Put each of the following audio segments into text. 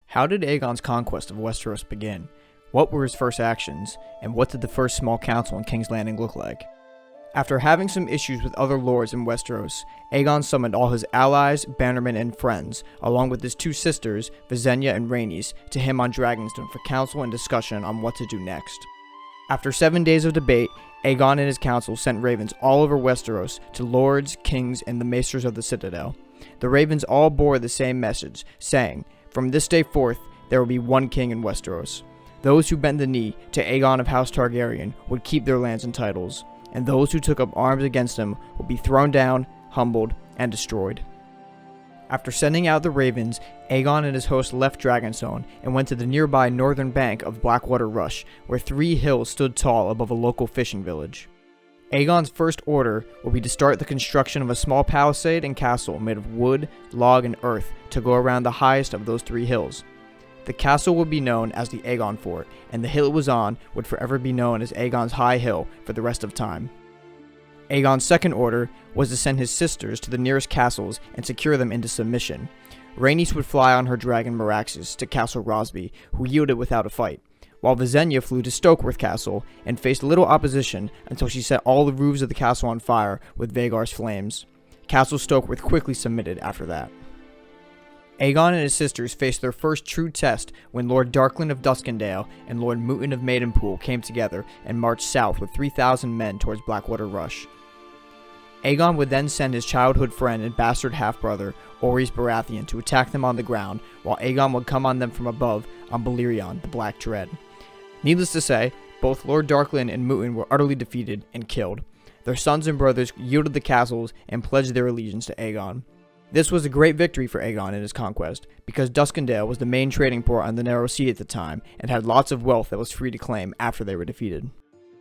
How did Aegon's conquest of Westeros begin? What were his first actions, and what did the first small council in King's Landing look like? After having some issues with other lords in Westeros, Aegon summoned all his allies, bannermen, and friends, along with his two sisters, Visenya and Rhaenys, to him on Dragonstone for counsel and discussion on what to do next. After 7 days of debate, Aegon and his council sent ravens all over Westeros to lords, kings, and the maesters of the Citadel. The ravens all bore the same message, saying, "From this day forth, there will be one king in Westeros. Those who bent the knee to Aegon of House Targaryen would keep their lands and titles, and those who took up arms against him would be thrown down, humbled, and destroyed." After sending out the ravens, Aegon and his host left Dragonstone and went to the nearby northern bank of Blackwater Rush, where 3 hills stood tall above a local fishing village. Aegon's first order will be to start the construction of a small palisade and castle made of wood, log, and earth to go around the highest of those 3 hills. The castle would be known as the Aegonfort, and the hill it was on would forever be known as Aegon's High Hill for the rest of time. Aegon's second order was to send his sisters to the nearest castles and secure them into submission. Rhaenys would fly on her dragon Meraxes to Castle Rosby, who yielded without a fight, while Visenya flew to Stokeworth Castle and faced little opposition until she set all the roofs of the castle on fire with Vhagar's flames. Castle Stokeworth quickly submitted after that. Aegon and his sisters faced their first true test when Lord Darklyn of Duskendale and Lord Moonton of Maidenpool came together and marched south with 3,000 men towards Blackwater Rush. Aegon would then send his childhood friend and bastard half-brother, Orys Baratheon, to attack them on the ground, while Aegon would come on them from above on Velaryon, the Black Dread. Needless to say, both Lord Darklyn and Moonton were utterly defeated and killed. Their sons and brothers yielded the castles and pledged their allegiance to Aegon. This was a great victory for Aegon in his conquest, because Duskendale was the main trading port on the Narrow Sea at the time, and had lots of wealth that was free to claim after they were defeated.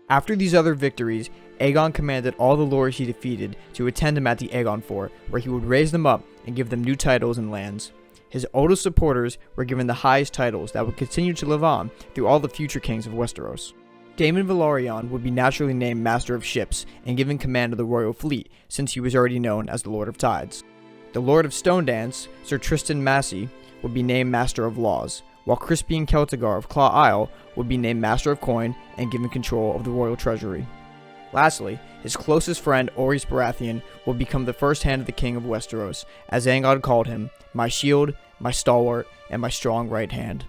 After these other victories, Aegon commanded all the lords he defeated to attend him at the Aegonfort, where he would raise them up and give them new titles and lands. His oldest supporters were given the highest titles that would continue to live on through all the future kings of Westeros. Daemon Velaryon would be naturally named Master of Ships and given command of the royal fleet, since he was already known as the Lord of Tides. The Lord of Stonedance, Sir Tristan Massey, would be named Master of Laws, while Crispian Celitagar of Claw Isle would be named Master of Coin and given control of the royal treasury. Lastly, his closest friend Orys Baratheon would become the first hand of the king of Westeros, as Aegon called him, "my shield, my stalwart, and my strong right hand."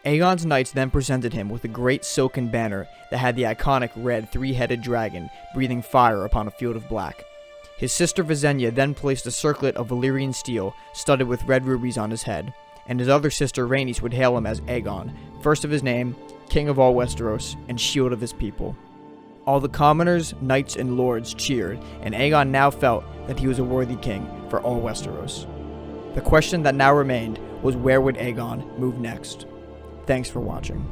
Aegon's knights then presented him with a great silken banner that had the iconic red 3-headed dragon breathing fire upon a field of black. His sister Visenya then placed a circlet of Valyrian steel studded with red rubies on his head, and his other sister Rhaenys would hail him as Aegon, first of his name, king of all Westeros, and shield of his people. All the commoners, knights, and lords cheered, and Aegon now felt that he was a worthy king for all Westeros. The question that now remained was, where would Aegon move next? Thanks for watching.